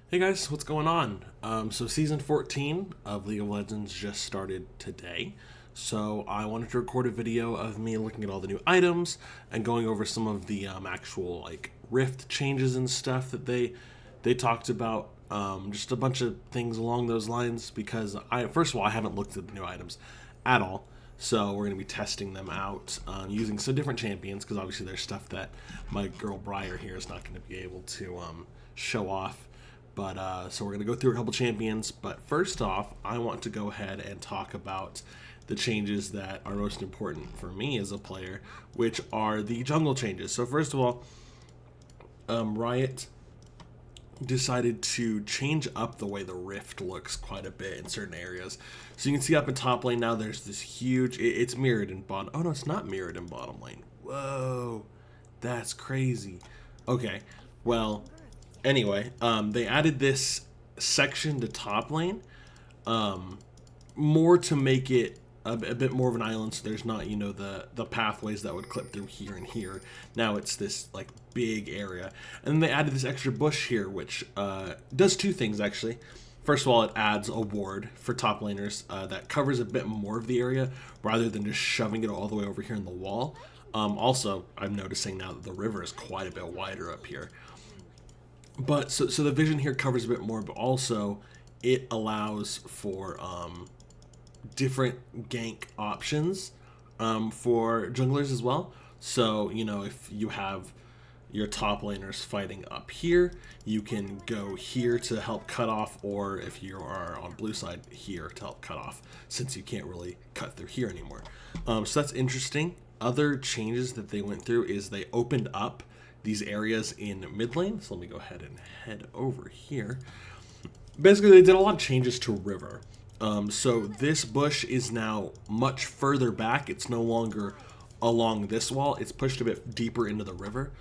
Hey guys, what's going on? So season 14 of League of Legends just started today. So I wanted to record a video of me looking at all the new items and going over some of the actual like rift changes and stuff that they talked about. Just a bunch of things along those lines because first of all I haven't looked at the new items at all. So we're going to be testing them out using some different champions because obviously there's stuff that my girl Briar here is not going to be able to show off. But so we're going to go through a couple champions. But first off, I want to go ahead and talk about the changes that are most important for me as a player, which are the jungle changes. So first of all, Riot decided to change up the way the rift looks quite a bit in certain areas. So you can see up in top lane now there's this huge, it's mirrored in bottom. Oh no, it's not mirrored in bottom lane. Whoa, that's crazy. Okay, well, anyway, they added this section to top lane, more to make it a bit more of an island, so there's not, the pathways that would clip through here and here. Now it's this, like, big area. And then they added this extra bush here, which does two things, actually. First of all, it adds a ward for top laners that covers a bit more of the area, rather than just shoving it all the way over here in the wall. Also, I'm noticing now that the river is quite a bit wider up here. But so the vision here covers a bit more, but also it allows for different gank options for junglers as well. So, if you have your top laners fighting up here, you can go here to help cut off, or if you are on blue side, here to help cut off, since you can't really cut through here anymore. So that's interesting. Other changes that they went through is they opened up these areas in mid lane. So let me go ahead and head over here. Basically, they did a lot of changes to river. So this bush is now much further back. It's no longer along this wall. It's pushed a bit deeper into the river,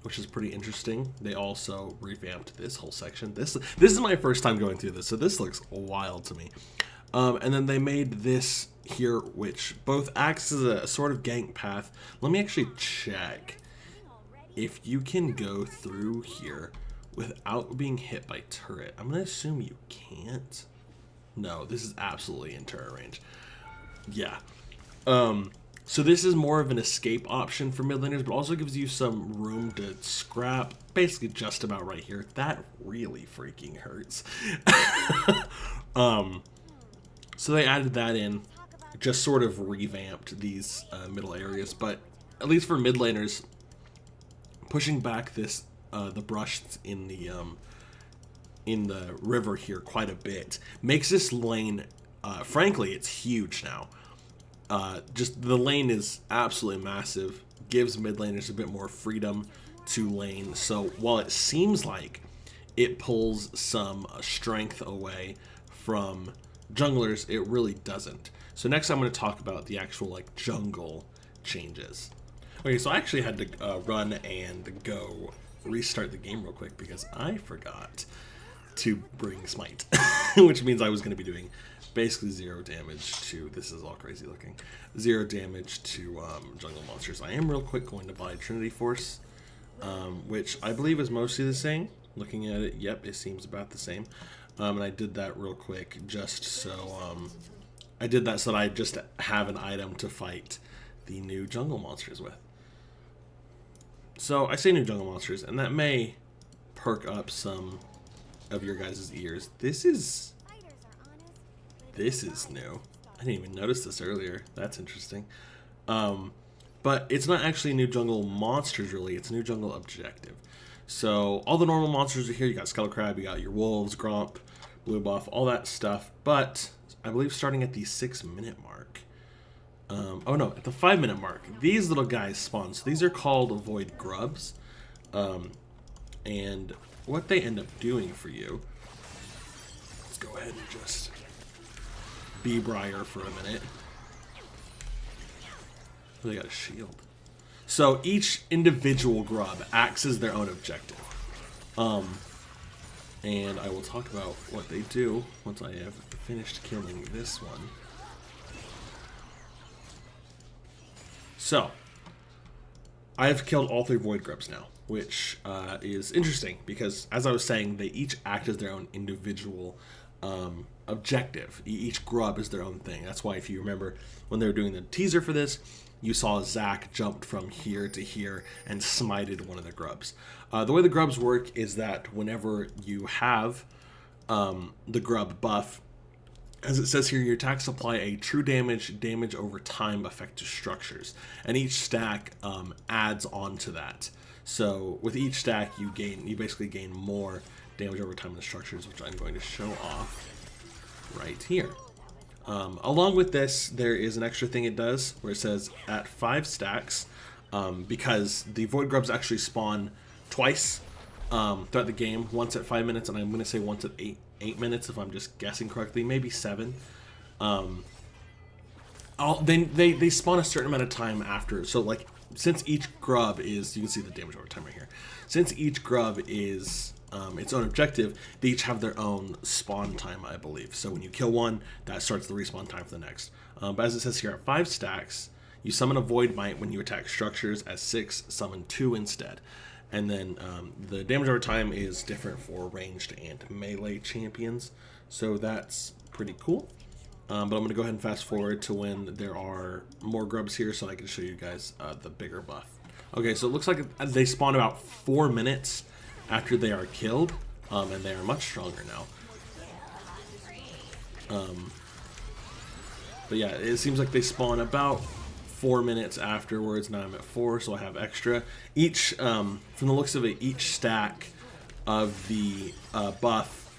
which is pretty interesting. They also revamped this whole section. This is my first time going through this, so this looks wild to me. And then they made this here, which both acts as a sort of gank path. Let me actually check if you can go through here without being hit by turret. I'm going to assume you can't. No, this is absolutely in turret range. Yeah. So this is more of an escape option for mid laners, but also gives you some room to scrap basically just about right here. That really freaking hurts. So they added that in, just sort of revamped these middle areas, but at least for mid laners, pushing back this the brush in the river here quite a bit makes this lane, frankly, it's huge now. Just the lane is absolutely massive, gives mid laners a bit more freedom to lane. So while it seems like it pulls some strength away from junglers, it really doesn't. So next I'm going to talk about the actual like jungle changes. Okay, so I actually had to run and go restart the game real quick because I forgot to bring Smite, which means I was going to be doing basically 0 damage to, this is all crazy looking, 0 damage to jungle monsters. I am real quick going to buy Trinity Force, which I believe is mostly the same. Looking at it, yep, it seems about the same. And I did that real quick just so, I did that so that I just have an item to fight the new jungle monsters with. So I say new jungle monsters, and that may perk up some of your guys' ears. This is new. I didn't even notice this earlier. That's interesting. But it's not actually new jungle monsters, really. It's a new jungle objective. So all the normal monsters are here. You got Skullcrab, you got your wolves, Gromp, Blue Buff, all that stuff. But I believe starting at the 6-minute mark. Oh no, at the 5-minute mark, these little guys spawn. So these are called Void Grubs. And what they end up doing for you, let's go ahead and just be Briar for a minute. Oh, they got a shield. So each individual grub acts as their own objective. And I will talk about what they do once I have finished killing this one. So, I have killed all 3 Void Grubs now. which is interesting because, as I was saying, they each act as their own individual objective. Each grub is their own thing. That's why, if you remember, when they were doing the teaser for this, you saw Zach jumped from here to here and smited one of the grubs. The way the grubs work is that whenever you have the grub buff, as it says here, your attacks apply a true damage over time effect to structures, and each stack adds on to that. So with each stack, you basically gain more damage over time in the structures, which I'm going to show off right here. Along with this, there is an extra thing it does where it says at 5 stacks, because the void grubs actually spawn twice throughout the game, once at 5 minutes, and I'm going to say once at 8 minutes if I'm just guessing correctly, maybe 7. They spawn a certain amount of time after. So like, since each grub is, you can see the damage over time right here. Since each grub is its own objective, they each have their own spawn time, I believe. So when you kill one, that starts the respawn time for the next. But as it says here, at 5 stacks, you summon a Void Might when you attack structures. At 6, summon 2 instead. And then the damage over time is different for ranged and melee champions. So that's pretty cool. But I'm going to go ahead and fast forward to when there are more grubs here so I can show you guys the bigger buff. Okay, so it looks like they spawn about 4 minutes after they are killed, and they are much stronger now. But yeah, it seems like they spawn about 4 minutes afterwards. Now I'm at 4, so I have extra. Each, from the looks of it, each stack of the buff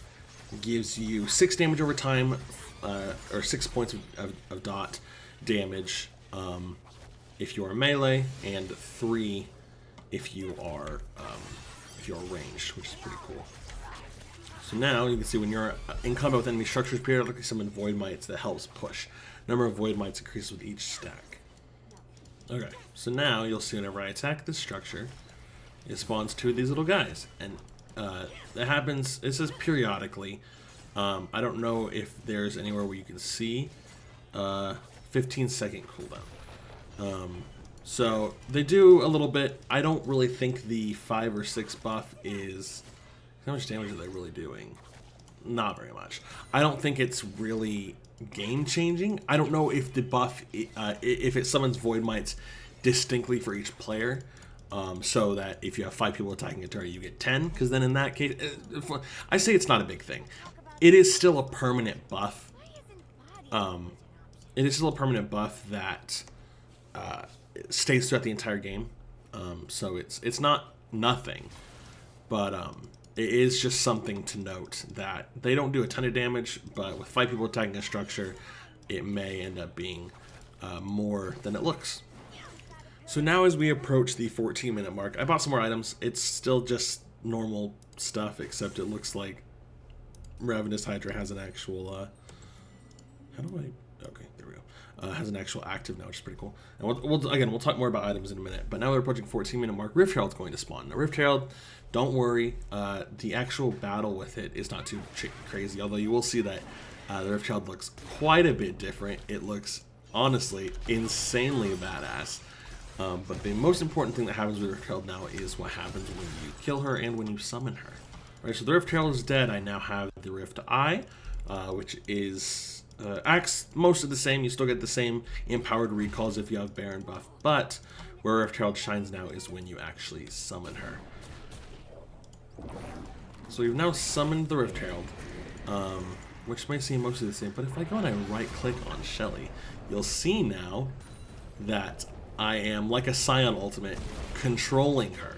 gives you 6 damage over time, or 6 points of dot damage if you are melee, and 3 if you are ranged, which is pretty cool. So now you can see when you're in combat with enemy structures, periodically summon Void Mites that helps push. Number of Void Mites increases with each stack. Okay, so now you'll see whenever I attack this structure, it spawns 2 of these little guys, and it happens. It says periodically. I don't know if there's anywhere where you can see 15-second cooldown. So they do a little bit. I don't really think the 5 or 6 buff is... How much damage are they really doing? Not very much. I don't think it's really game-changing. I don't know if the buff, if it summons Void Mites distinctly for each player, so that if you have 5 people attacking a turret, you get 10, because then in that case, I say it's not a big thing. It is still a permanent buff. It is still a permanent buff that stays throughout the entire game. So it's not nothing, but it is just something to note that they don't do a ton of damage, but with 5 people attacking a structure, it may end up being more than it looks. So now as we approach the 14-minute mark, I bought some more items. It's still just normal stuff, except it looks like Ravenous Hydra has an actual, how do I, okay, there we go. Has an actual active now, which is pretty cool. And we'll talk more about items in a minute, but now we're approaching 14-minute mark. Rift Herald's going to spawn. Now Rift Herald, don't worry, the actual battle with it is not too crazy, although you will see that the Rift Herald looks quite a bit different. It looks, honestly, insanely badass. But the most important thing that happens with Rift Herald now is what happens when you kill her and when you summon her. Alright, so the Rift Herald is dead. I now have the Rift Eye, which is acts most of the same. You still get the same empowered recalls if you have Baron buff, but where Rift Herald shines now is when you actually summon her. So you've now summoned the Rift Herald, which may seem mostly the same, but if I go and I right-click on Shelly, you'll see now that I am, like a Scion ultimate, controlling her.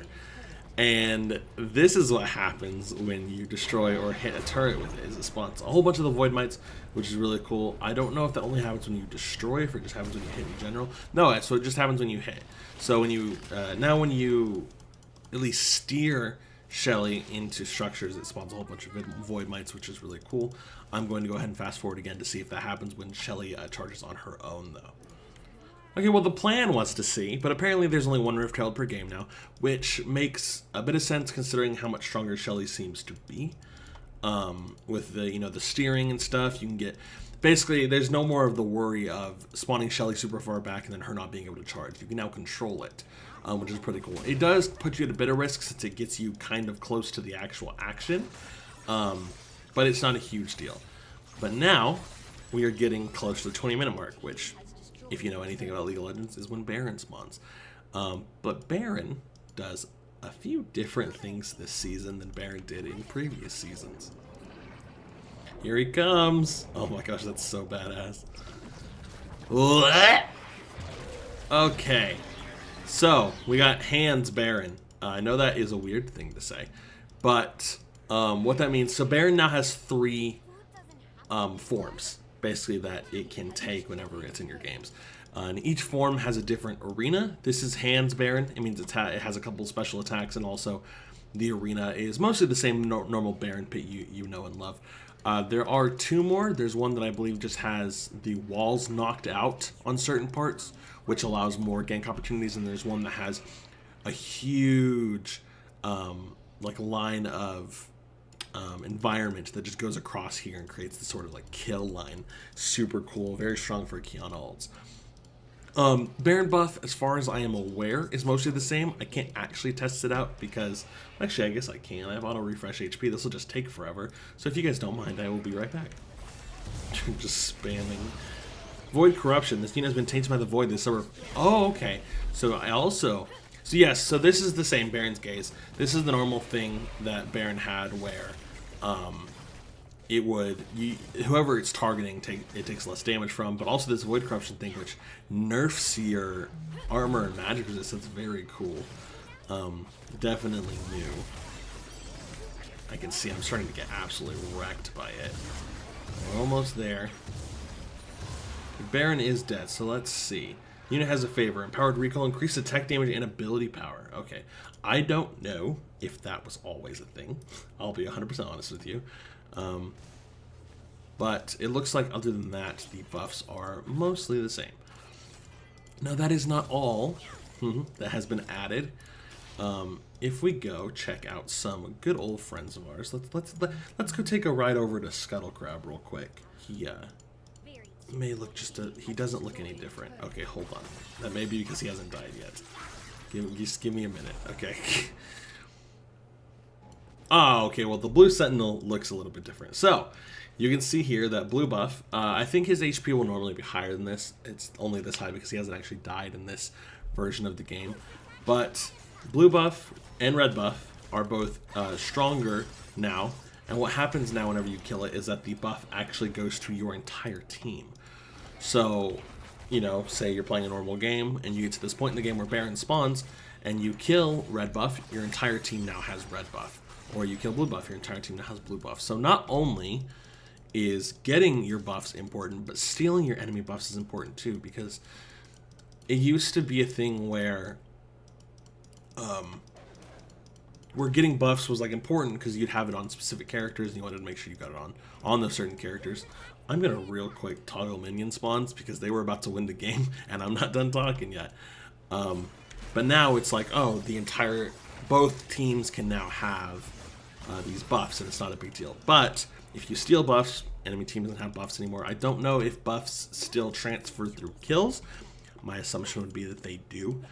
And this is what happens when you destroy or hit a turret with it, is it spawns a whole bunch of the Void Mites, which is really cool. I don't know if that only happens when you destroy, if it just happens when you hit in general. No, so it just happens when you hit. So when you, now when you at least steer Shelly into structures, it spawns a whole bunch of Void Mites, which is really cool. I'm going to go ahead and fast forward again to see if that happens when Shelly charges on her own, though. Okay, well, the plan was to see, but apparently there's only 1 Rift Herald per game now, which makes a bit of sense considering how much stronger Shelly seems to be. With the, the steering and stuff, you can get... Basically, there's no more of the worry of spawning Shelly super far back and then her not being able to charge. You can now control it. which is pretty cool. It does put you at a bit of risk since it gets you kind of close to the actual action, but it's not a huge deal. But now we are getting close to the 20-minute mark, which, if you know anything about League of Legends, is when Baron spawns. But Baron does a few different things this season than Baron did in previous seasons. Here he comes. Oh my gosh, that's so badass. Okay, so we got hands Baron. I know that is a weird thing to say, but what that means, so Baron now has 3 forms, basically, that it can take whenever it's in your games. And each form has a different arena. This is hands Baron. It means it has a couple special attacks, and also the arena is mostly the same normal Baron pit you know and love. There are 2 more. There's one that I believe just has the walls knocked out on certain parts, which allows more gank opportunities, and there's one that has a huge like line of environment that just goes across here and creates this sort of like kill line. Super cool, very strong for Kiana ults. Baron buff, as far as I am aware, is mostly the same. I can't actually test it out because, actually, I guess I can. I have auto refresh HP. This will just take forever. So if you guys don't mind, I will be right back. Just spamming. Void corruption. This unit has been tainted by the void this summer. Oh, okay. So I also, so yes, so this is the same Baron's Gaze. This is the normal thing that Baron had where, it would, whoever it's targeting, it takes less damage from, but also this void corruption thing, which nerfs your armor and magic resistance. Very cool. Definitely new. I can see I'm starting to get absolutely wrecked by it. We're almost there. Baron is dead, so let's see. Unit has a favor. Empowered recall, increased attack damage and ability power. Okay. I don't know if that was always a thing. I'll be 100% honest with you. But it looks like other than that, the buffs are mostly the same. Now that is not all that has been added. If we go check out some good old friends of ours, let's go take a ride over to Scuttle Crab real quick. He may look he doesn't look any different. Okay, hold on. That may be because he hasn't died yet. Just give me a minute. Okay. Oh, okay, well, the blue sentinel looks a little bit different. So, you can see here that blue buff, I think his HP will normally be higher than this. It's only this high because he hasn't actually died in this version of the game. But blue buff and red buff are both stronger now. And what happens now whenever you kill it is that the buff actually goes to your entire team. So, you know, say you're playing a normal game and you get to this point in the game where Baron spawns and you kill red buff, your entire team now has red buff. Or you kill blue buff, your entire team now has blue buff. So not only is getting your buffs important, but stealing your enemy buffs is important too, because it used to be a thing where getting buffs was like important because you'd have it on specific characters and you wanted to make sure you got it on those certain characters. I'm gonna real quick toggle minion spawns because they were about to win the game and I'm not done talking yet. But now it's like, oh, both teams can now have these buffs, and it's not a big deal. But if you steal buffs, enemy team doesn't have buffs anymore. I don't know if buffs still transfer through kills. My assumption would be that they do.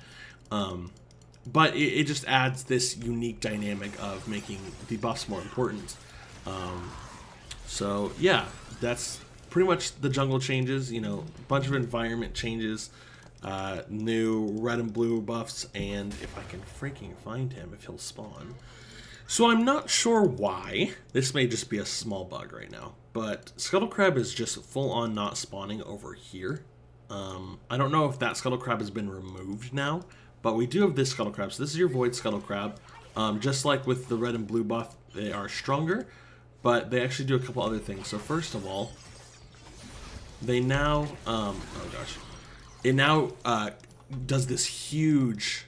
But it just adds this unique dynamic of making the buffs more important. So yeah, that's pretty much the jungle changes. You know, a bunch of environment changes, new red and blue buffs, and if I can freaking find him, if he'll spawn. So I'm not sure why. This may just be a small bug right now, but Scuttle Crab is just full on not spawning over here. I don't know if that Scuttle Crab has been removed now, but we do have this Scuttle Crab. So this is your Void Scuttle Crab. Just like with the red and blue buff, they are stronger, but they actually do a couple other things. So first of all, they now, oh gosh, it now does this huge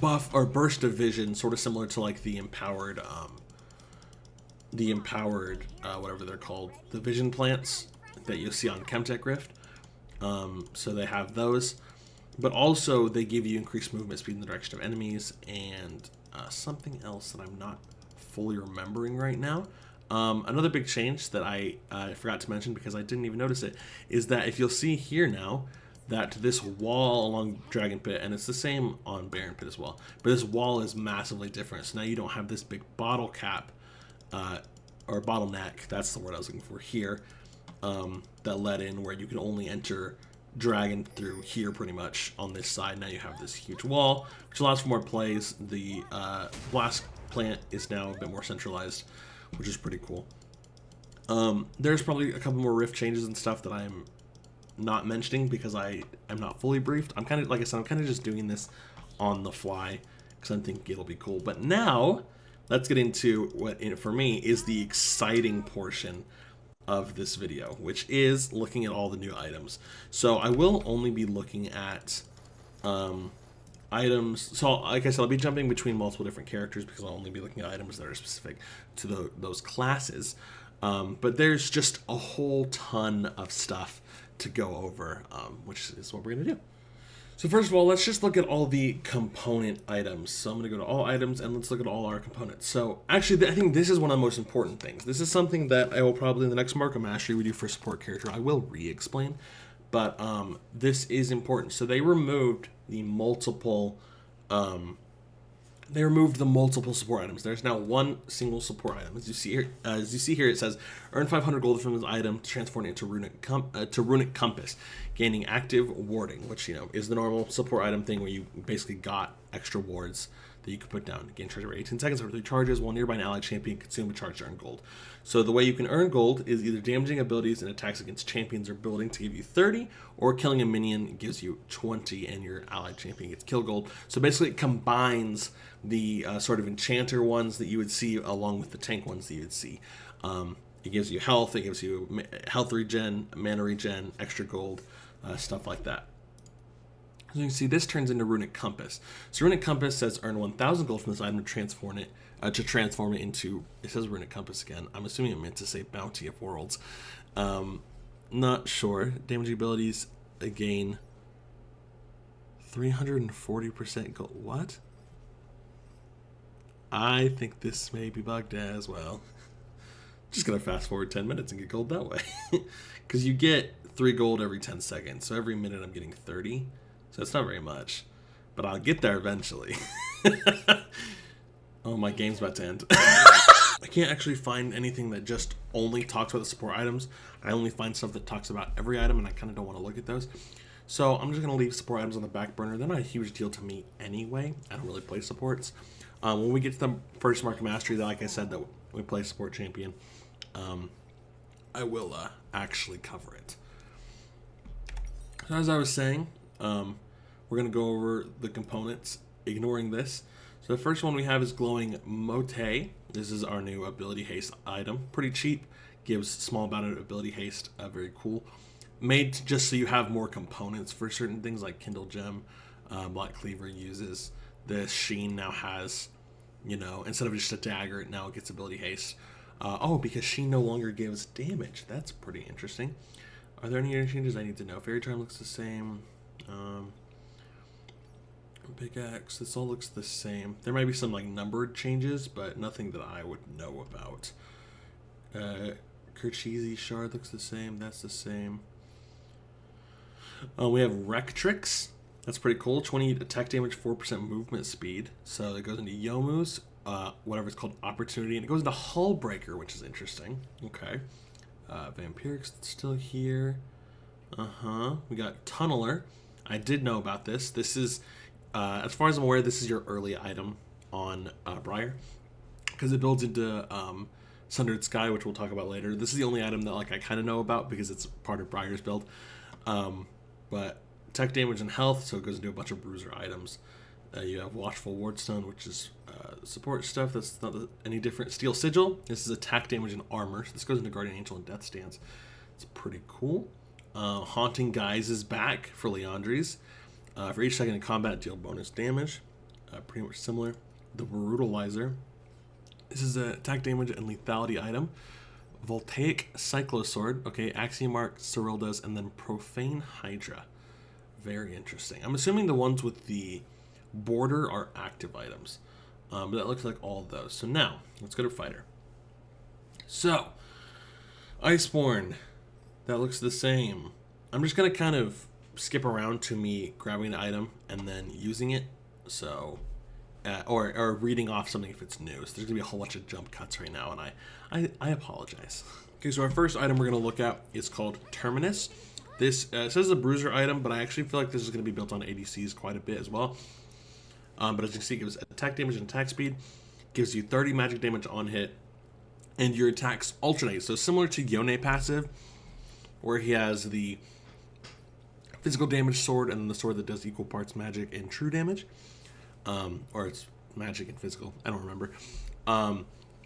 buff or burst of vision, sort of similar to like the empowered whatever they're called, the vision plants that you see on Chemtech Rift. So they have those, but also they give you increased movement speed in the direction of enemies, and something else that I'm not fully remembering right now. Another big change that I forgot to mention because I didn't even notice it is that if you'll see here now, that this wall along Dragon Pit, and it's the same on Baron Pit as well, but this wall is massively different. So now you don't have this big bottle cap, or bottleneck, that's the word I was looking for here, that let in where you can only enter dragon through here pretty much on this side. Now you have this huge wall, which allows for more plays. The blast plant is now a bit more centralized, which is pretty cool. There's probably a couple more rift changes and stuff that I'm not mentioning because I'm not fully briefed. I'm kind of, like I said, I'm kind of just doing this on the fly because I think it'll be cool. But now let's get into what, for me, is the exciting portion of this video, which is looking at all the new items. So I will only be looking at items. So like I said, I'll be jumping between multiple different characters because I'll only be looking at items that are specific to those classes. But there's just a whole ton of stuff to go over, which is what we're going to do. So first of all, let's just look at all the component items. So I'm going to go to all items and let's look at all our components. So actually, I think this is one of the most important things. This is something that I will probably in the next Marco Mastery we do for support character, I will re-explain. But this is important. So they removed the multiple support items. There's now one single support item. As you see here, it says earn 500 gold from this item to transform it into runic compass, gaining active warding, which is the normal support item thing where you basically got extra wards that you can put down. Gain charge every 18 seconds over 3 charges while nearby an allied champion consume a charge to earn gold. So the way you can earn gold is either damaging abilities and attacks against champions or building to give you 30, or killing a minion gives you 20 and your allied champion gets kill gold. So basically it combines the sort of enchanter ones that you would see along with the tank ones that you would see. It gives you health, it gives you health regen, mana regen, extra gold, stuff like that. So you can see this turns into Runic Compass. So Runic Compass says earn 1,000 gold from this item to transform it into, it says Runic Compass again. I'm assuming it meant to say Bounty of Worlds. Not sure. Damaging abilities, again, 340% gold. What? I think this may be bugged as well. Just gonna fast forward 10 minutes and get gold that way. Because you get 3 gold every 10 seconds. So every minute I'm getting 30. So it's not very much, but I'll get there eventually. Oh, my game's about to end. I can't actually find anything that just only talks about the support items. I only find stuff that talks about every item, and I kind of don't want to look at those. So I'm just going to leave support items on the back burner. They're not a huge deal to me anyway. I don't really play supports. When we get to the first Mark of Mastery, like I said, that we play support champion, I will actually cover it. So as I was saying, we're going to go over the components, ignoring this. So the first one we have is Glowing Mote. This is our new ability haste item. Pretty cheap, gives small amount of ability haste, very cool. Made just so you have more components for certain things like Kindle Gem. Black Cleaver uses this. Sheen now has, instead of just a dagger, now it gets ability haste. Because Sheen no longer gives damage. That's pretty interesting. Are there any other changes I need to know? Fairy Charm looks the same. Pickaxe, this all looks the same. There might be some numbered changes, but nothing that I would know about. Kercheezy Shard looks the same. That's the same. We have Rectrix. That's pretty cool. 20 attack damage, 4% movement speed. So it goes into Yomu's, whatever it's called, Opportunity, and it goes into Hull Breaker, which is interesting. Okay. Vampiric's still here. We got Tunneler. I did know about this. This is, as far as I'm aware, this is your early item on Briar, because it builds into Sundered Sky, which we'll talk about later. This is the only item that I kind of know about because it's part of Briar's build. But attack damage and health, so it goes into a bunch of bruiser items. You have Watchful Wardstone, which is support stuff. That's not any different. Steel Sigil. This is attack damage and armor. So this goes into Guardian Angel and Death Stance. It's pretty cool. Haunting Guise is back for Leandries. For each second in combat, deal bonus damage. Pretty much similar. The Brutalizer. This is an attack damage and lethality item. Voltaic Cyclosword. Okay, Axiomarch, Cyrildas, and then Profane Hydra. Very interesting. I'm assuming the ones with the border are active items. But that looks like all of those. So now, let's go to Fighter. So, Iceborne. That looks the same. I'm just going to kind of skip around to me grabbing the item and then using it. So, or reading off something if it's new. So there's gonna be a whole bunch of jump cuts right now, and I apologize. Okay, so our first item we're gonna look at is called Terminus. This it says a bruiser item, but I actually feel like this is gonna be built on ADCs quite a bit as well. But as you can see, it gives attack damage and attack speed, gives you 30 magic damage on hit, and your attacks alternate. So similar to Yone passive, where he has the physical damage sword and then the sword that does equal parts magic and true damage. Or it's magic and physical, I don't remember.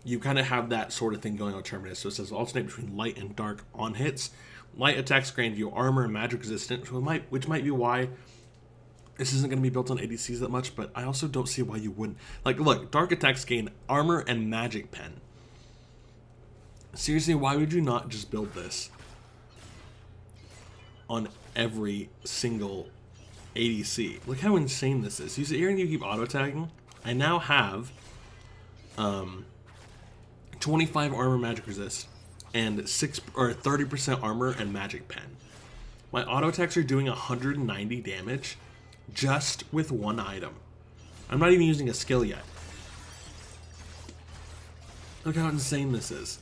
You kind of have that sort of thing going on Terminus. So it says alternate between light and dark on hits. Light attacks grant you armor and magic resistance, which might be why this isn't going to be built on ADCs that much, but I also don't see why you wouldn't. Like, look, dark attacks gain armor and magic pen. Seriously, why would you not just build this on every single ADC? Look how insane this is. You sit here and you keep auto-tagging. I now have 25 armor magic resist and 30% armor and magic pen. My auto attacks are doing 190 damage just with one item. I'm not even using a skill yet. Look how insane this is.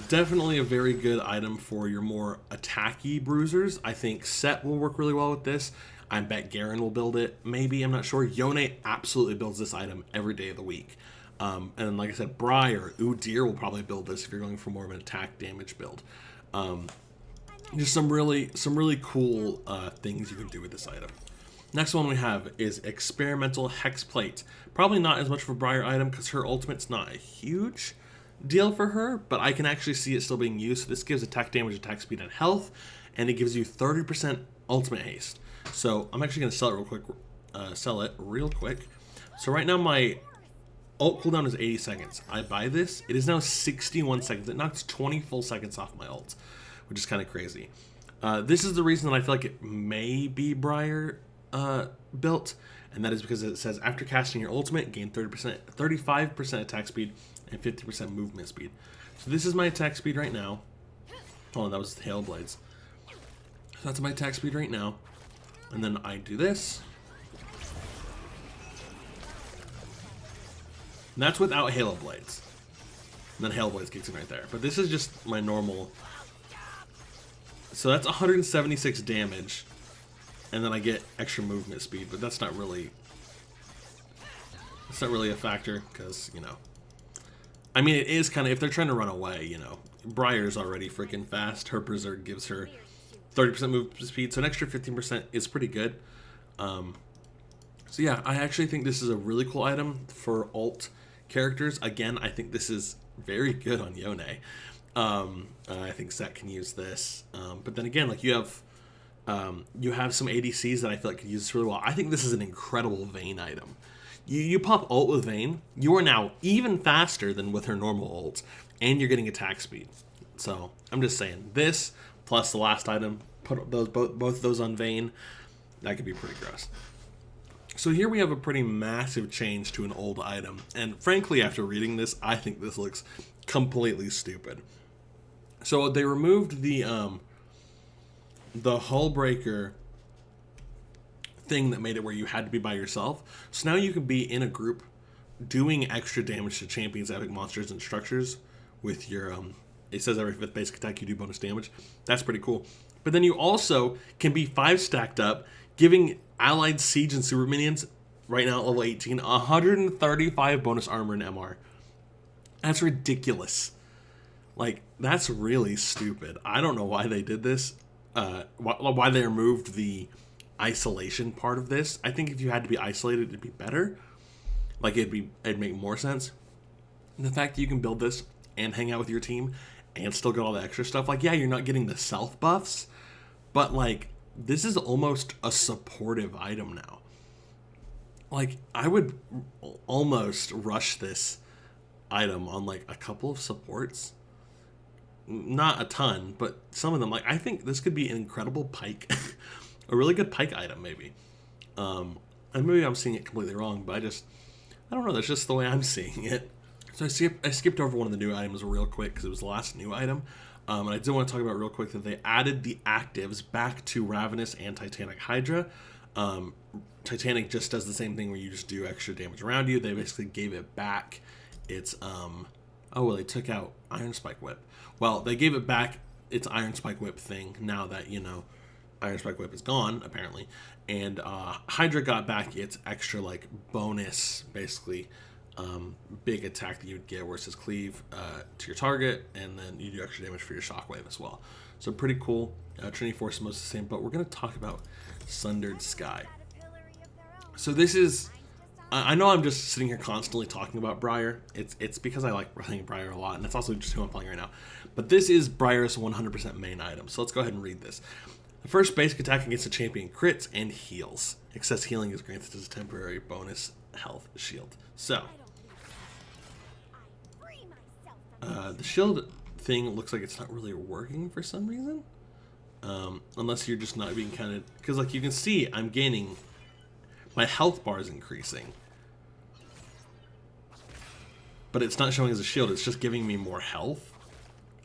Definitely a very good item for your more attacky bruisers. I think Set will work really well with this. I bet Garen will build it. Maybe, I'm not sure. Yone absolutely builds this item every day of the week. And like I said, Briar, Udyr will probably build this if you're going for more of an attack damage build. Just some really cool things you can do with this item. Next one we have is Experimental Hex Plate. Probably not as much of a Briar item because her ultimate's not a huge deal for her, but I can actually see it still being used. So this gives attack damage, attack speed, and health, and it gives you 30% ultimate haste. So I'm actually going to sell it real quick. So right now my ult cooldown is 80 seconds. I buy this. It is now 61 seconds. It knocks 20 full seconds off my ult, which is kind of crazy. This is the reason that I feel like it may be Briar built, and that is because it says after casting your ultimate, gain 35% attack speed and 50% movement speed. So this is my attack speed right now. Oh, that was Hail Blades. So that's my attack speed right now. And then I do this. And that's without Halo Blades. And then Hail Blades kicks in right there. But this is just my normal. So that's 176 damage. And then I get extra movement speed, but that's not really a factor because, you know. I mean, it is kind of, if they're trying to run away, you know. Briar's already freaking fast. Her Berserk gives her 30% movement speed, so an extra 15% is pretty good. So yeah, I actually think this is a really cool item for ult characters. Again, I think this is very good on Yone. I think Zet can use this. But then again, like you have some ADCs that I feel like could use this really well. I think this is an incredible Vayne item. You pop ult with Vayne, you are now even faster than with her normal ult, and you're getting attack speed. So I'm just saying, this plus the last item, put those both those on Vayne, that could be pretty gross. So here we have a pretty massive change to an old item, and frankly, after reading this, I think this looks completely stupid. So they removed the hull breaker thing that made it where you had to be by yourself. So now you can be in a group doing extra damage to champions, epic monsters, and structures with your it says every 5th basic attack you do bonus damage. That's pretty cool. But then you also can be 5 stacked up, giving allied siege and super minions right now at level 18 135 bonus armor and MR. That's ridiculous. Like, that's really stupid. I don't know why they did this. Why they removed the isolation part of this. I think if you had to be isolated, it'd be better. Like, it'd make more sense. And the fact that you can build this and hang out with your team and still get all the extra stuff. Like, yeah, you're not getting the self buffs, but like, this is almost a supportive item now. Like, I would almost rush this item on like a couple of supports. Not a ton, but some of them. Like, I think this could be an incredible pike. A really good pike item, maybe. And maybe I'm seeing it completely wrong, but I don't know. That's just the way I'm seeing it. So I skipped over one of the new items real quick because it was the last new item. And I did want to talk about real quick that they added the actives back to Ravenous and Titanic Hydra. Titanic just does the same thing where you just do extra damage around you. They basically gave it back. It's oh well, they took out Iron Spike Whip. Well, they gave it back its Iron Spike Whip thing now that, you know, Iron Spike Whip is gone apparently, and Hydra got back its extra like bonus, basically big attack that you would get where it says cleave to your target, and then you do extra damage for your shockwave as well. So pretty cool. Trinity Force is most the same, but we're going to talk about Sundered Sky. So this is, I know I'm just sitting here constantly talking about Briar. It's because I like playing Briar a lot, and it's also just who I'm playing right now. But this is Briar's 100% main item, so let's go ahead and read this. The first basic attack against a champion crits and heals. Excess healing is granted as a temporary bonus health shield. So, the shield thing looks like it's not really working for some reason. Unless you're just not being counted. Because like you can see, I'm gaining, my health bar is increasing. But it's not showing as a shield, it's just giving me more health.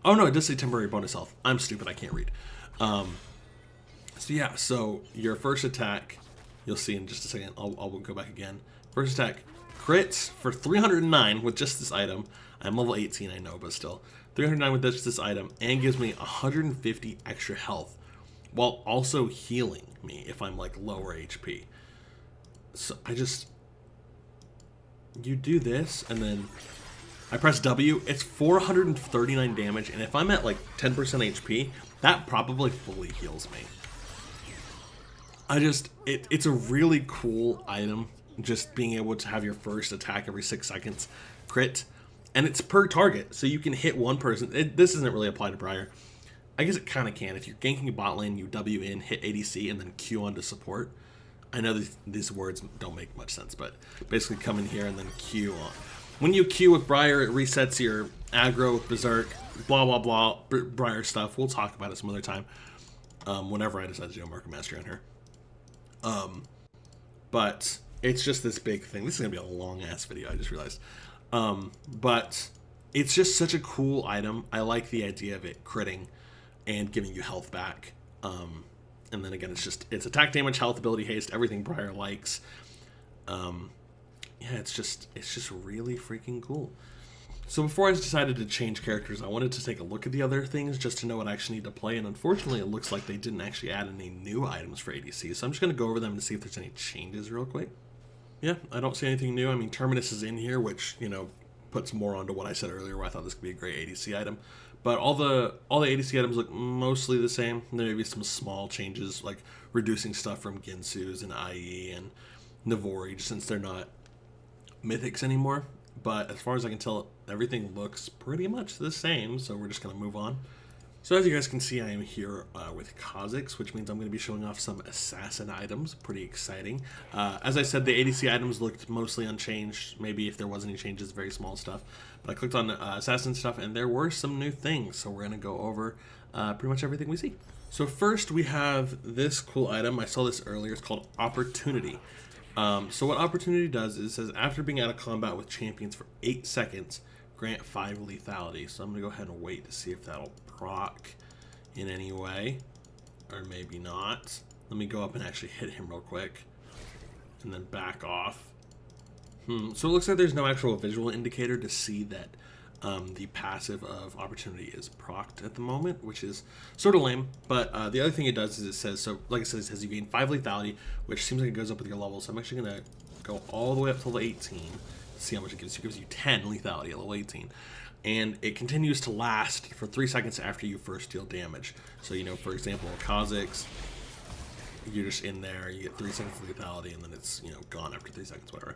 Oh no, it does say temporary bonus health. I'm stupid, I can't read. So yeah, so your first attack, you'll see in just a second, I'll go back again. First attack, crits for 309 with just this item. I'm level 18, I know, but still. 309 with just this item, and gives me 150 extra health, while also healing me if I'm like lower HP. So you do this, and then I press W, it's 439 damage, and if I'm at like 10% HP, that probably fully heals me. It's a really cool item, just being able to have your first attack every 6 seconds crit, and it's per target, so you can hit one person. This isn't really applied to Briar. I guess it kind of can. If you're ganking a bot lane, you W in, hit ADC, and then Q on to support. I know these words don't make much sense, but basically come in here and then Q on. When you Q with Briar, it resets your aggro with Berserk, blah, blah, blah, Briar stuff. We'll talk about it some other time, whenever I decide to do a Market Mastery on her. But it's just this big thing. This is going to be a long-ass video, I just realized. But it's just such a cool item. I like the idea of it critting and giving you health back. And then again, it's attack damage, health, ability haste, everything Briar likes. Yeah, it's just really freaking cool. So before I decided to change characters, I wanted to take a look at the other things just to know what I actually need to play, and unfortunately it looks like they didn't actually add any new items for ADC, so I'm just going to go over them and see if there's any changes real quick. Yeah, I don't see anything new. I mean, Terminus is in here, which, you know, puts more onto what I said earlier, where I thought this could be a great ADC item. But all the ADC items look mostly the same. There may be some small changes, like reducing stuff from Ginsu's and IE and Navori, just since they're not mythics anymore. But as far as I can tell, everything looks pretty much the same, so we're just going to move on. So as you guys can see, I am here with Kha'Zix, which means I'm going to be showing off some assassin items. Pretty exciting. As I said, the ADC items looked mostly unchanged. Maybe if there was any changes, very small stuff. But I clicked on assassin stuff, and there were some new things. So we're going to go over pretty much everything we see. So first, we have this cool item. I saw this earlier. It's called Opportunity. So what Opportunity does is it says, after being out of combat with champions for 8 seconds, grant 5 lethality. So I'm going to go ahead and wait to see if that'll proc in any way, or maybe not. Let me go up and actually hit him real quick, and then back off. So it looks like there's no actual visual indicator to see that the passive of Opportunity is procced at the moment, which is sort of lame. But the other thing it does is it says, so like I said, it says you gain 5 lethality, which seems like it goes up with your level. So I'm actually going to go all the way up to level 18 to see how much it gives you. It gives you 10 lethality at level 18. And it continues to last for 3 seconds after you first deal damage. So, you know, for example, Kha'Zix, you're just in there, you get 3 seconds of lethality, and then it's, you know, gone after 3 seconds, whatever.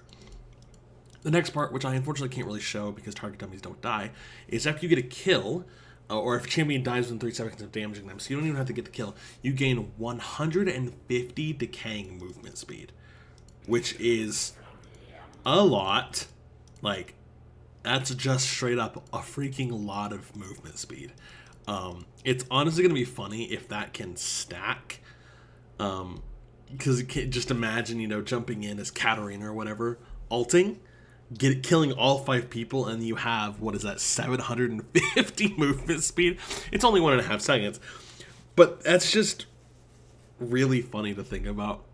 The next part, which I unfortunately can't really show because target dummies don't die, is after you get a kill, or if a champion dies within 3 seconds of damaging them, so you don't even have to get the kill, you gain 150 decaying movement speed, which is a lot. Like, that's just straight up a freaking lot of movement speed. It's honestly going to be funny if that can stack. Because you can't just imagine, you know, jumping in as Katarina or whatever, ulting, killing all 5 people, and you have, what is that, 750 movement speed. It's only 1.5 seconds, but that's just really funny to think about.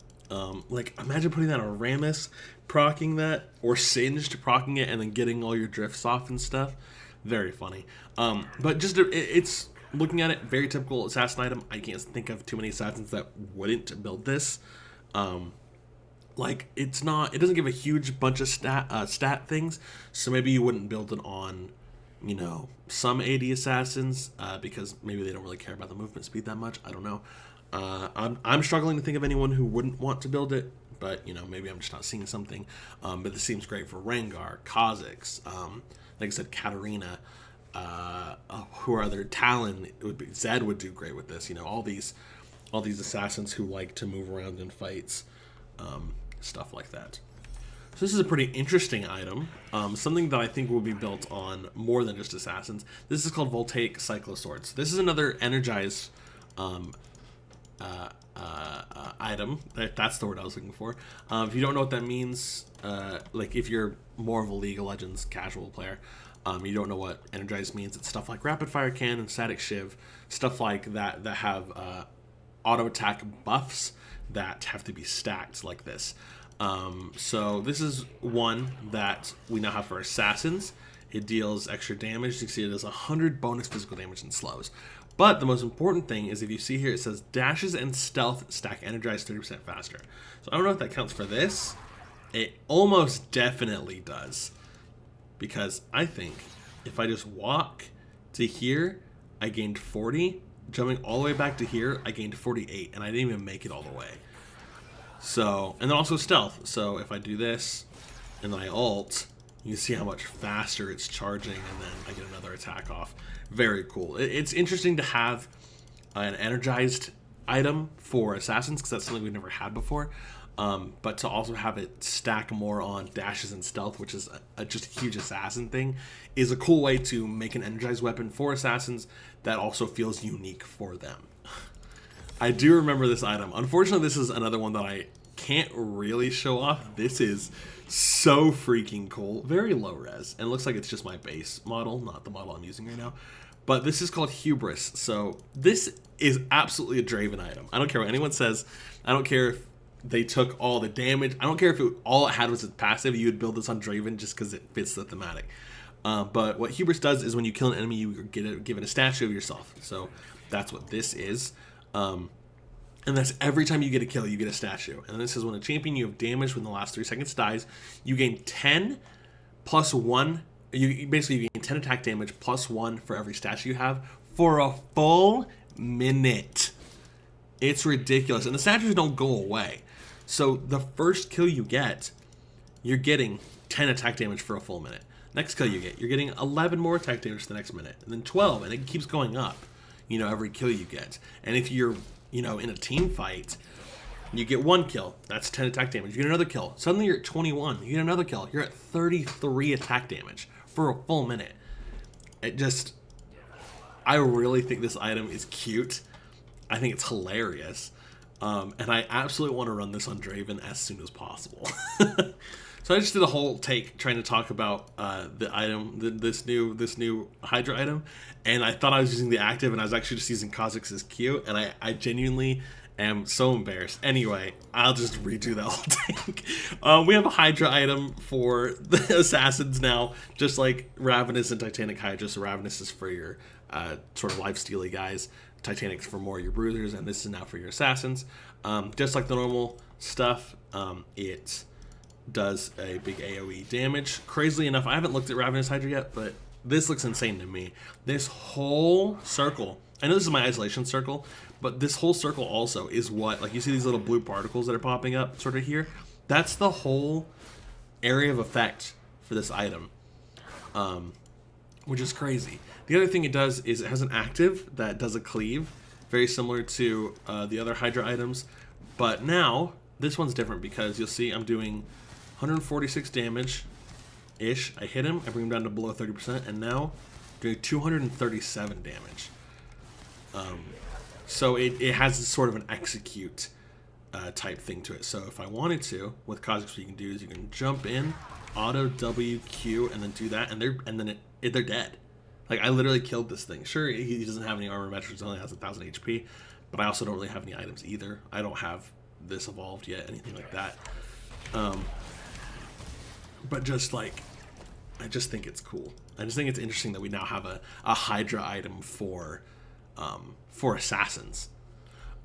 Like, imagine putting that on Rammus, proccing that, or Singed proccing it, and then getting all your drifts off and stuff. Very funny. But just it's looking at it, very typical assassin item. I can't think of too many assassins that wouldn't build this. Like, it doesn't give a huge bunch of stat things, so maybe you wouldn't build it on, you know, some AD assassins, because maybe they don't really care about the movement speed that much. I don't know. I'm struggling to think of anyone who wouldn't want to build it, but, you know, maybe I'm just not seeing something. But this seems great for Rengar, Kha'Zix, like I said, Katarina, who are other Talon. Zed would do great with this. You know, all these assassins who like to move around in fights, stuff like that. So this is a pretty interesting item, something that I think will be built on more than just assassins. This is called Voltaic Cycloswords. This is another energized item, if that's the word I was looking for. If you don't know what that means, like if you're more of a League of Legends casual player, you don't know what energized means. It's stuff like rapid fire cannon, static shiv, stuff like that have auto attack buffs that have to be stacked like this. So this is one that we now have for assassins. It deals extra damage. You can see it does 100 bonus physical damage and slows. But the most important thing is, if you see here, it says dashes and stealth stack energized 30% faster. So I don't know if that counts for this. It almost definitely does. Because I think if I just walk to here, I gained 40. Jumping all the way back to here, I gained 48. And I didn't even make it all the way. So, and then also stealth. So if I do this and then I ult, you can see how much faster it's charging, and then I get another attack off. Very cool. It's interesting to have an energized item for assassins, because that's something we've never had before. But to also have it stack more on dashes and stealth, which is just a huge assassin thing, is a cool way to make an energized weapon for assassins that also feels unique for them. I do remember this item. Unfortunately, this is another one that I can't really show off. This is so freaking cool. Very low res. And it looks like it's just my base model, not the model I'm using right now. But this is called Hubris. So this is absolutely a Draven item. I don't care what anyone says. I don't care if they took all the damage. I don't care if all it had was its passive. You would build this on Draven just because it fits the thematic. But what Hubris does is when you kill an enemy, you get given a statue of yourself. So that's what this is. And that's every time you get a kill, you get a statue. And this is when a champion you have damaged within the last 3 seconds dies, you gain 10 plus 1. You gain 10 attack damage plus 1 for every statue you have for a full minute. It's ridiculous. And the statues don't go away. So the first kill you get, you're getting 10 attack damage for a full minute. Next kill you get, you're getting 11 more attack damage the next minute. And then 12, and it keeps going up, you know, every kill you get. And if you're, you know, in a team fight, you get 1 kill, that's 10 attack damage. You get another kill, suddenly you're at 21. You get another kill, you're at 33 attack damage for a full minute. I really think this item is cute. I think it's hilarious. And I absolutely want to run this on Draven as soon as possible. So I just did a whole take trying to talk about the item, this new Hydra item, and I thought I was using the active, and I was actually just using Kha'Zix's Q, and I genuinely am so embarrassed. Anyway, I'll just redo that whole take. We have a Hydra item for the assassins now, just like Ravenous and Titanic Hydra. So Ravenous is for your sort of lifestealy guys, Titanic's for more your bruisers, and this is now for your assassins. Just like the normal stuff, it does a big AoE damage. Crazily enough, I haven't looked at Ravenous Hydra yet, but this looks insane to me. This whole circle, I know this is my isolation circle, but this whole circle also is what, like you see these little blue particles that are popping up sort of here? That's the whole area of effect for this item, which is crazy. The other thing it does is it has an active that does a cleave, very similar to the other Hydra items, but now this one's different because you'll see I'm doing 146 damage-ish. I hit him, I bring him down to below 30%, and now I'm doing 237 damage. So it has this sort of an execute type thing to it. So if I wanted to, with Kha'Zix, what you can do is you can jump in auto WQ and then do that, and they're dead. Like, I literally killed this thing. Sure, he doesn't have any armor metrics, only has 1,000 HP, but I also don't really have any items either. I don't have this evolved yet, anything like that. But just like, I just think it's cool. I just think it's interesting that we now have a Hydra item for assassins.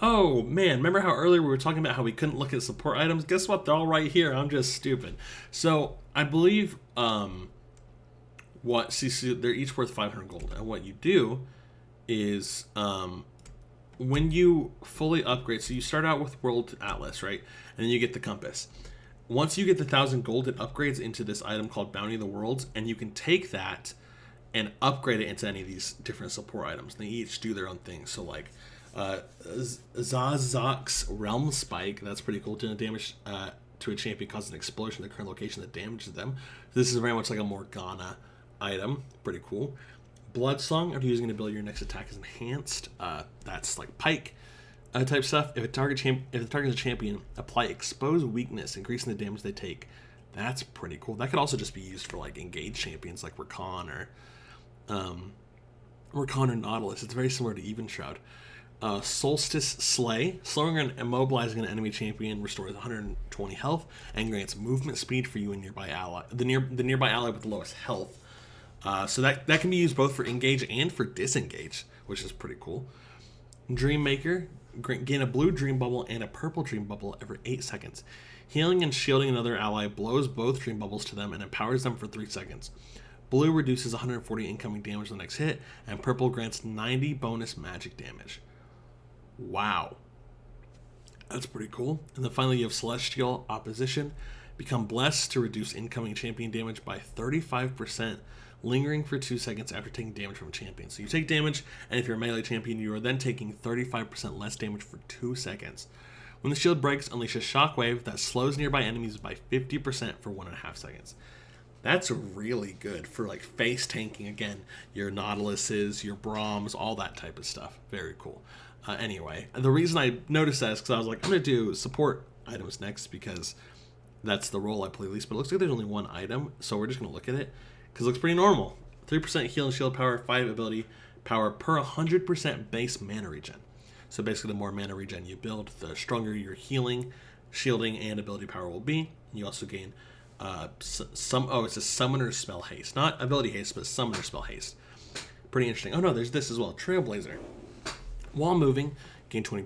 Oh man, remember how earlier we were talking about how we couldn't look at support items? Guess what? They're all right here. I'm just stupid. So I believe they're each worth 500 gold, and what you do is when you fully upgrade, so you start out with World Atlas, right? And then you get the compass. Once you get the 1,000 gold, it upgrades into this item called Bounty of the Worlds, and you can take that and upgrade it into any of these different support items. They each do their own thing. So like Zazak's Realm Spike, that's pretty cool. Doing damage to a champion causes an explosion at the current location that damages them. This is very much like a Morgana item. Pretty cool. Bloodsong, after using an ability, your next attack is enhanced. That's like Pike type stuff. If the target is a champion, apply Expose Weakness, increasing the damage they take. That's pretty cool. That could also just be used for like engaged champions like Rakan or Nautilus. It's very similar to Even Shroud. Solstice Slay, slowing and immobilizing an enemy champion, restores 120 health and grants movement speed for you and nearby ally. The nearby ally with the lowest health. So that can be used both for engage and for disengage, which is pretty cool. Dreammaker, gain a blue dream bubble and a purple dream bubble every 8 seconds. Healing and shielding another ally blows both dream bubbles to them and empowers them for 3 seconds. Blue reduces 140 incoming damage on the next hit, and purple grants 90 bonus magic damage. Wow. That's pretty cool. And then finally you have Celestial Opposition. Become blessed to reduce incoming champion damage by 35%, lingering for 2 seconds after taking damage from a champion. So you take damage, and if you're a melee champion, you are then taking 35% less damage for 2 seconds. When the shield breaks, unleash a shockwave that slows nearby enemies by 50% for 1.5 seconds. That's really good for like face tanking again. Your Nautiluses, your Brahms, all that type of stuff. Very cool. Anyway, the reason I noticed that is because I was like, I'm going to do support items next because that's the role I play least. But it looks like there's only one item, so we're just going to look at it because it looks pretty normal. 3% heal and shield power, 5 ability power per 100% base mana regen. So basically, the more mana regen you build, the stronger your healing, shielding, and ability power will be. You also gain it's a summoner spell haste. Not ability haste, but summoner spell haste. Pretty interesting. Oh no, there's this as well. Trailblazer. While moving, gain 20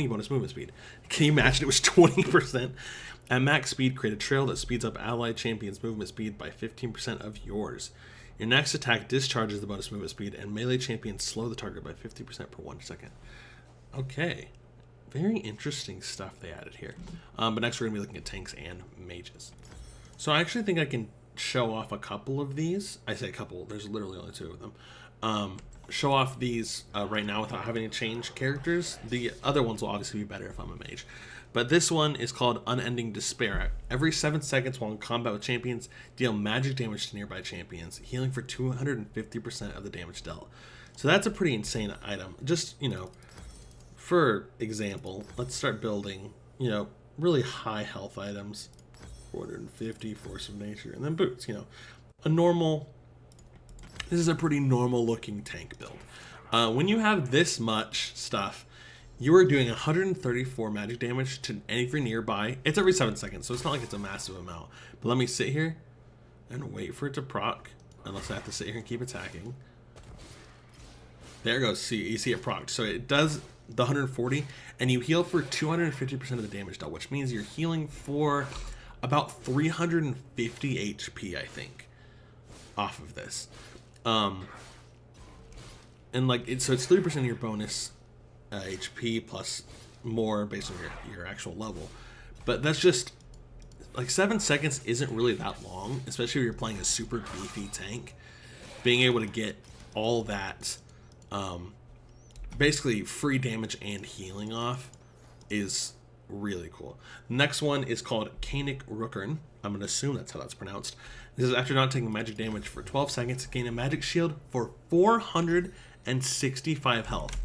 bonus movement speed. Can you imagine it was 20%? At max speed, create a trail that speeds up allied champions' movement speed by 15% of yours. Your next attack discharges the bonus movement speed, and melee champions slow the target by 50% per 1 second. Okay. Very interesting stuff they added here. But next we're going to be looking at tanks and mages. So I actually think I can show off a couple of these. I say a couple, there's literally only 2 of them. Show off these right now without having to change characters. The other ones will obviously be better if I'm a mage. But this one is called Unending Despair. Every 7 seconds while in combat with champions, deal magic damage to nearby champions, healing for 250% of the damage dealt. So that's a pretty insane item. Just, for example, let's start building, really high health items. 450, Force of Nature, and then boots, this is a pretty normal looking tank build. When you have this much stuff, you are doing 134 magic damage to anything nearby. It's every 7 seconds, so it's not like it's a massive amount. But let me sit here and wait for it to proc, unless I have to sit here and keep attacking. There it goes. See, you see it proc. So it does the 140, and you heal for 250% of the damage dealt, which means you're healing for about 350 HP, I think, off of this. And so it's 3% of your bonus HP plus more based on your actual level. But that's just, like 7 seconds isn't really that long, especially if you're playing a super beefy tank. Being able to get all that, basically free damage and healing off is really cool. Next one is called Kanik Rookern. I'm going to assume that's how that's pronounced. This is after not taking magic damage for 12 seconds, gain a magic shield for 465 health.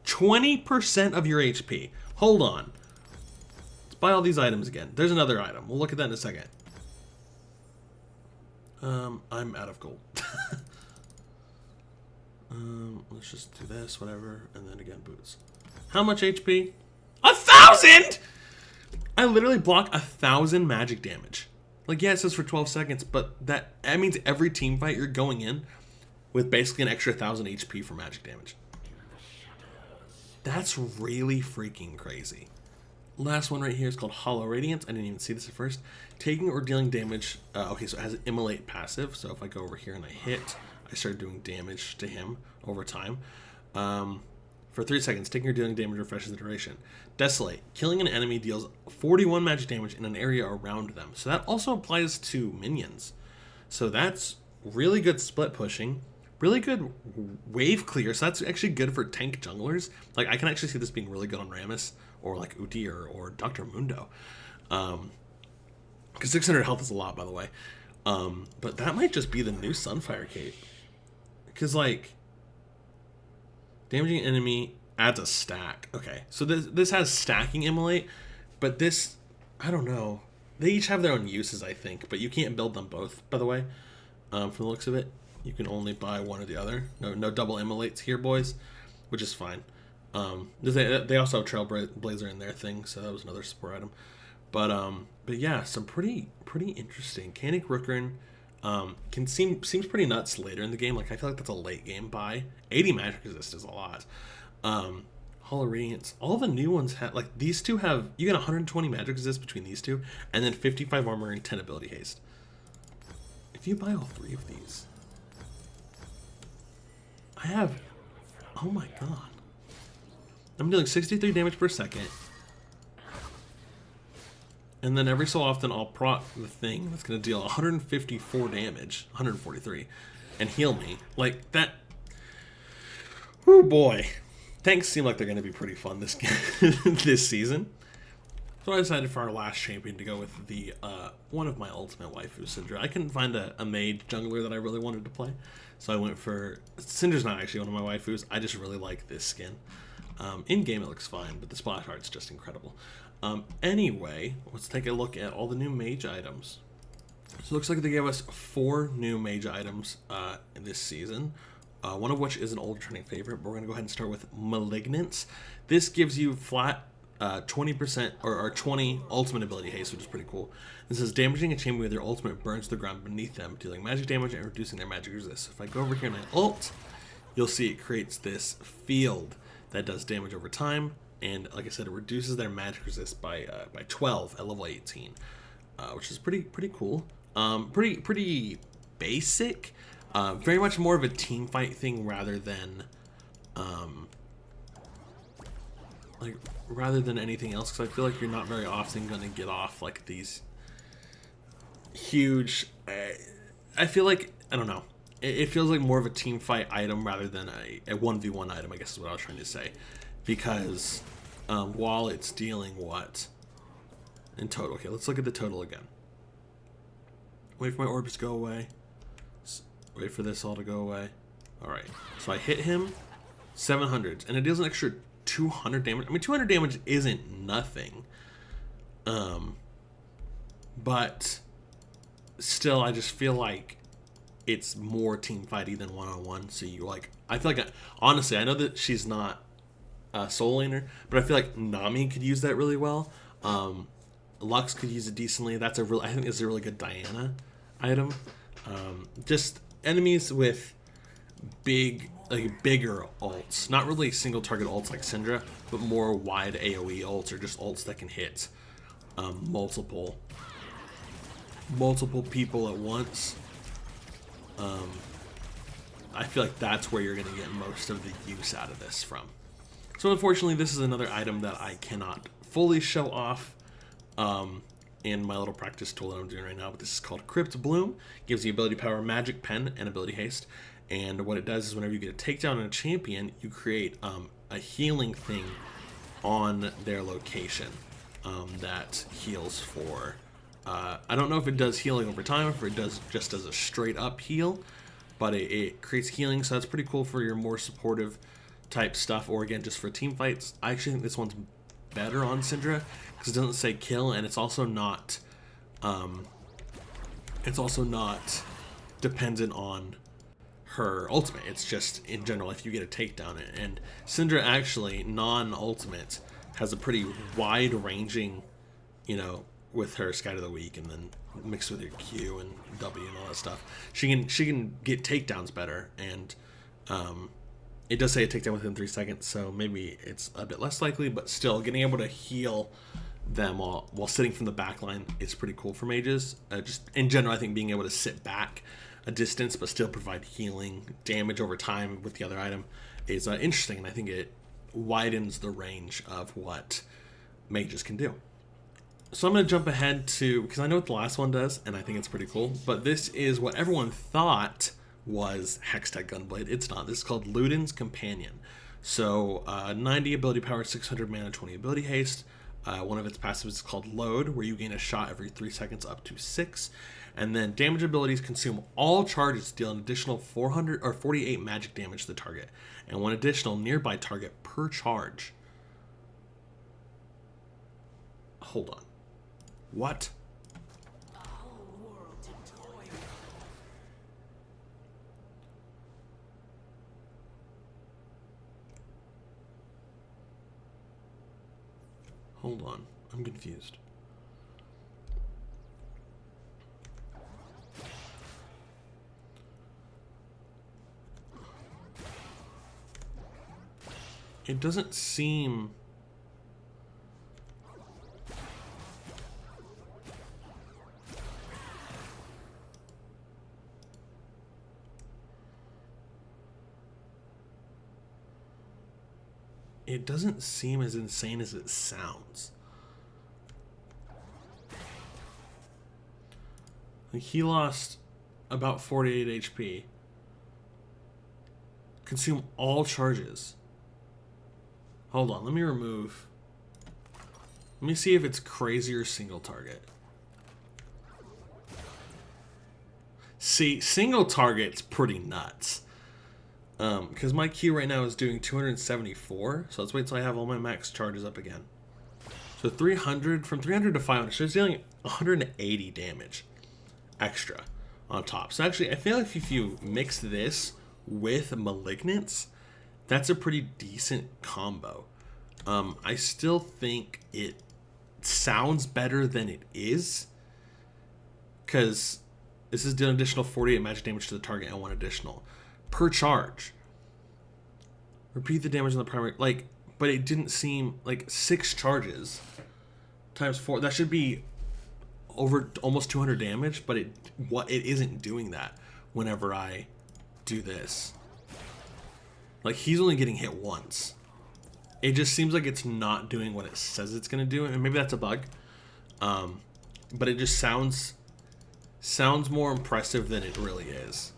20% of your HP. Hold on. Let's buy all these items again. There's another item. We'll look at that in a second. I'm out of gold. Let's just do this, whatever, and then again boots. How much HP? 1,000! I literally block 1,000 magic damage. Like, yeah, it says for 12 seconds, but that means every team fight you're going in with basically an extra 1,000 HP for magic damage. That's really freaking crazy. Last one right here is called Hollow Radiance. I didn't even see this at first. Taking or dealing damage. Okay, so it has an immolate passive. So if I go over here and I hit, I start doing damage to him over time. For 3 seconds, taking or dealing damage refreshes the duration. Desolate. Killing an enemy deals 41 magic damage in an area around them. So that also applies to minions. So that's really good split pushing. Really good wave clear. So that's actually good for tank junglers. Like, I can actually see this being really good on Rammus or like Uti or Dr. Mundo. Because 600 health is a lot, by the way. But that might just be the new Sunfire cape. Because, like, damaging an enemy adds a stack. Okay, so this has stacking immolate, but this, I don't know. They each have their own uses, I think, but you can't build them both, by the way. From the looks of it, you can only buy one or the other. No double immolates here, boys, which is fine. They also have Trailblazer in their thing, so that was another support item. But yeah, some pretty interesting. Canic Rookern seems pretty nuts later in the game. Like, I feel like that's a late game buy. 80 magic resist is a lot. Hollow Radiance. All the new ones have, like, these two have, you get 120 magic resist between these two, and then 55 armor and 10 ability haste. If you buy all three of these, I have, oh my god. I'm dealing 63 damage per second. And then every so often I'll proc the thing that's going to deal 154 damage, 143, and heal me. Like, that, oh boy. Tanks seem like they're going to be pretty fun this this season. So I decided for our last champion to go with the one of my ultimate waifus, Syndra. I couldn't find a mage jungler that I really wanted to play. So I went for, Syndra's not actually one of my waifus. I just really like this skin. In-game it looks fine, but the splash art's just incredible. Anyway, let's take a look at all the new mage items. So it looks like they gave us 4 new mage items in this season. One of which is an old returning favorite, but we're going to go ahead and start with Malignance. This gives you flat 20% or 20 ultimate ability haste, which is pretty cool. This says damaging a champion with their ultimate burns the ground beneath them, dealing magic damage and reducing their magic resist. If I go over here and I ult, you'll see it creates this field that does damage over time, and like I said, it reduces their magic resist by 12 at level 18, which is pretty cool. Pretty basic. Very much more of a team fight thing rather than anything else, because I feel like you're not very often going to get off like these huge. I feel like, I don't know. It feels like more of a team fight item rather than a 1v1 item, I guess is what I was trying to say. Because while it's dealing what? In total. Okay, let's look at the total again. Wait for my orbs to go away. Wait for this all to go away. Alright, so I hit him 700, and it deals an extra 200 damage. I mean, 200 damage isn't nothing. But still, I just feel like it's more team fighty than one-on-one. So you like, I feel like, honestly, I know that she's not a soul laner, but I feel like Nami could use that really well. Lux could use it decently. I think it's a really good Diana item. Just enemies with bigger ults, not really single target ults like Syndra, but more wide AoE ults, or just ults that can hit multiple people at once. I feel like that's where you're going to get most of the use out of this from. So unfortunately, this is another item that I cannot fully show off in my little practice tool that I'm doing right now, but this is called Crypt Bloom. Gives you ability power, magic pen, and ability haste. And what it does is whenever you get a takedown on a champion, you create a healing thing on their location that heals for, I don't know if it does healing over time, or if it just does a straight up heal, but it creates healing, so that's pretty cool for your more supportive type stuff, or again, just for team fights. I actually think this one's better on Syndra, because it doesn't say kill, and it's also not dependent on her ultimate. It's just in general if you get a takedown. And Syndra actually non-ultimate has a pretty wide ranging, you know, with her Sky of the Week and then mixed with your Q and W and all that stuff. She can get takedowns better, and it does say a takedown within 3 seconds, so maybe it's a bit less likely, but still getting able to heal them while sitting from the back line is pretty cool for mages. Just in general, I think being able to sit back a distance but still provide healing damage over time with the other item is interesting, and I think it widens the range of what mages can do. So I'm going to jump ahead to, because I know what the last one does, and I think it's pretty cool, but this is what everyone thought was Hextech Gunblade. It's not. This is called Luden's Companion. So 90 ability power, 600 mana, 20 ability haste. One of its passives is called Load, where you gain a shot every 3 seconds up to 6. And then damage abilities consume all charges, deal an additional 400 or 48 magic damage to the target, and one additional nearby target per charge. Hold on. What? Hold on. I'm confused. It doesn't seem... It doesn't seem as insane as it sounds. He lost about 48 HP. Consume all charges. Hold on, let me remove... Let me see if it's crazy or single target. See, single target's pretty nuts. Because my Q right now is doing 274, so let's wait till I have all my max charges up again. So 300, from 300 to 500, so it's dealing 180 damage extra on top. So actually, I feel like if you mix this with Malignance, that's a pretty decent combo. I still think it sounds better than it is, because this is dealing additional 48 magic damage to the target and 1 additional per charge. Repeat the damage on the primary, like, but it didn't seem like 6 charges times 4. That should be over almost 200 damage, but it isn't doing that whenever I do this. Like, he's only getting hit once. It just seems like it's not doing what it says it's gonna do, and maybe that's a bug. But it just sounds more impressive than it really is.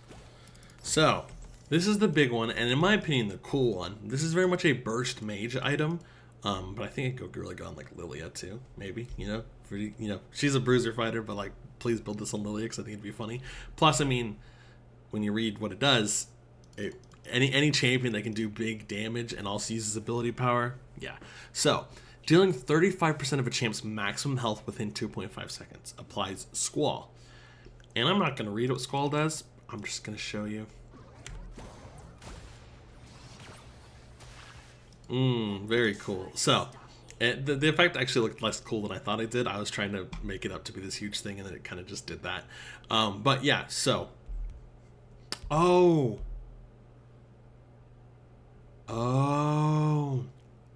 So this is the big one, and in my opinion, the cool one. This is very much a burst mage item, but I think it could really go on like Lilia too, maybe. She's a bruiser fighter, but like, please build this on Lilia because I think it'd be funny. Plus, I mean, when you read what it does, any champion that can do big damage and also uses ability power, yeah. So dealing 35% of a champ's maximum health within 2.5 seconds applies Squall, and I'm not going to read what Squall does. I'm just going to show you. Very cool. So the effect actually looked less cool than I thought it did. I was trying to make it up to be this huge thing, and then it kind of just did that. But yeah, so oh,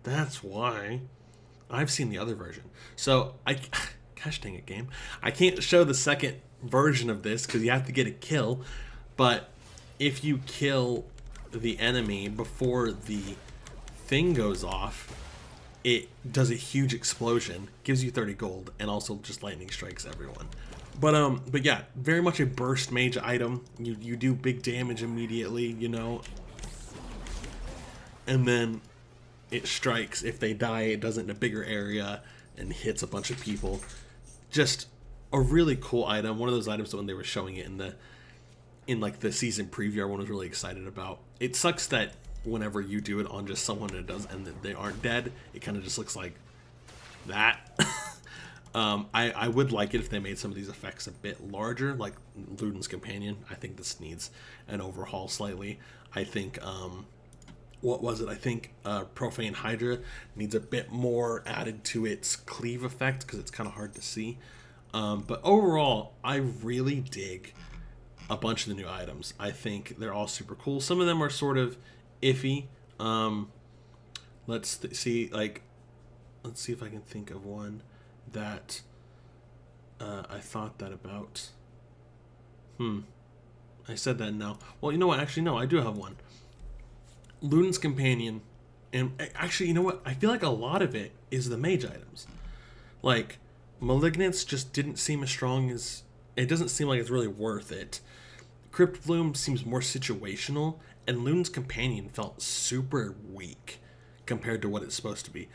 that's why. I've seen the other version. So gosh dang it, game. I can't show the second version of this because you have to get a kill. But if you kill the enemy before the thing goes off, it does a huge explosion, gives you 30 gold, and also just lightning strikes everyone. But yeah, very much a burst mage item. You do big damage immediately, you know, and then it strikes. If they die, it does it in a bigger area and hits a bunch of people. Just a really cool item. One of those items that when they were showing it in like the season preview, everyone was really excited about. It sucks that whenever you do it on just someone that does and they aren't dead, it kind of just looks like that. I would like it if they made some of these effects a bit larger, like Luden's Companion. I think this needs an overhaul slightly. I think, what was it? I think Profane Hydra needs a bit more added to its cleave effect because it's kind of hard to see. But overall, I really dig a bunch of the new items. I think they're all super cool. Some of them are sort of iffy. Let's see if I can think of one that I thought that about. I said that now. Well, you know what? Actually, no, I do have one. Luden's Companion. And actually, you know what? I feel like a lot of it is the mage items. Like, Malignance just didn't seem as strong as... It doesn't seem like it's really worth it. Crypt Bloom seems more situational, and Luden's Companion felt super weak compared to what it's supposed to be.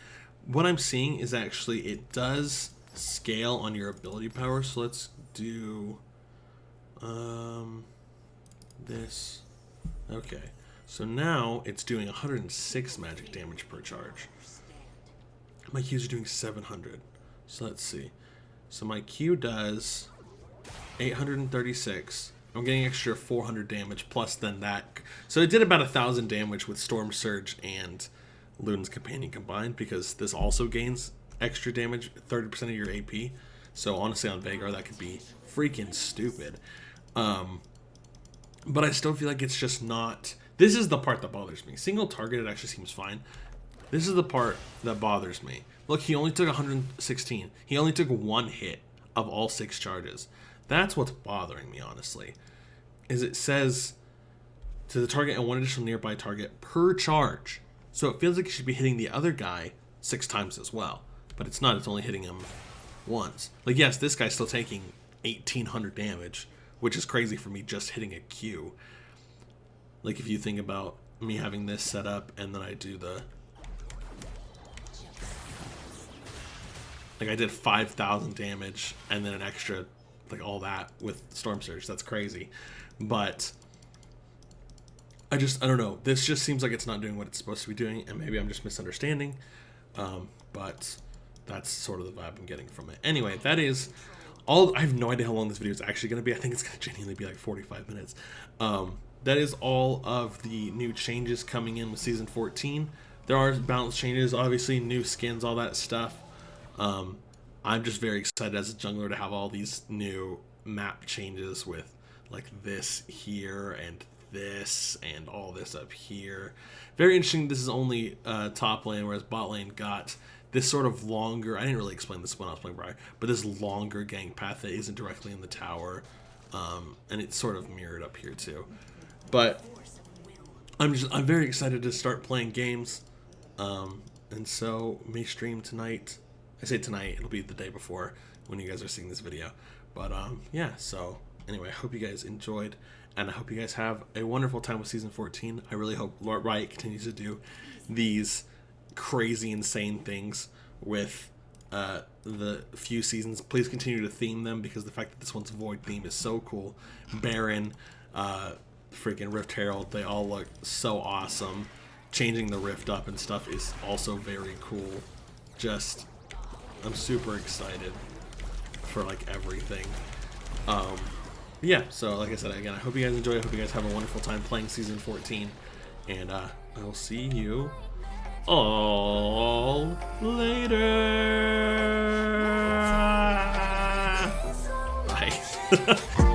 What I'm seeing is actually it does scale on your ability power, so let's do this. Okay, so now it's doing 106 magic damage per charge. My Qs are doing 700. So let's see. So my Q does 836. I'm getting extra 400 damage plus then that. So it did about 1,000 damage with Storm Surge and Luden's Companion combined, because this also gains extra damage, 30% of your AP. So honestly, on Vagar, that could be freaking stupid. But I still feel like it's just not... This is the part that bothers me. Single target, it actually seems fine. This is the part that bothers me. Look, he only took 116. He only took one hit of all 6 charges. That's what's bothering me, honestly. Is it says to the target and one additional nearby target per charge. So it feels like it should be hitting the other guy 6 times as well. But it's not. It's only hitting him once. Like, yes, this guy's still taking 1,800 damage, which is crazy for me just hitting a Q. Like, if you think about me having this set up and then I do the... Like, I did 5,000 damage and then an extra, like, all that with Storm Surge. That's crazy. But I don't know. This just seems like it's not doing what it's supposed to be doing, and maybe I'm just misunderstanding. But that's sort of the vibe I'm getting from it. Anyway, that is all. I have no idea how long this video is actually going to be. I think it's going to genuinely be like 45 minutes. That is all of the new changes coming in with Season 14. There are balance changes, obviously, new skins, all that stuff. I'm just very excited as a jungler to have all these new map changes with like this here and this and all this up here. Very interesting. This is only top lane, whereas bot lane got this sort of longer, I didn't really explain this when I was playing Briar, but this longer gank path that isn't directly in the tower, and it's sort of mirrored up here too. But I'm very excited to start playing games, and so may stream tonight. I say tonight, it'll be the day before when you guys are seeing this video. But yeah, so anyway, I hope you guys enjoyed, and I hope you guys have a wonderful time with Season 14. I really hope Riot continues to do these crazy, insane things with the few seasons. Please continue to theme them, because the fact that this one's Void theme is so cool. Baron, freaking Rift Herald, they all look so awesome. Changing the Rift up and stuff is also very cool. Just... I'm super excited for like everything. Yeah, so like I said, again, I hope you guys enjoy. I hope you guys have a wonderful time playing Season 14. And I will see you all later. Bye.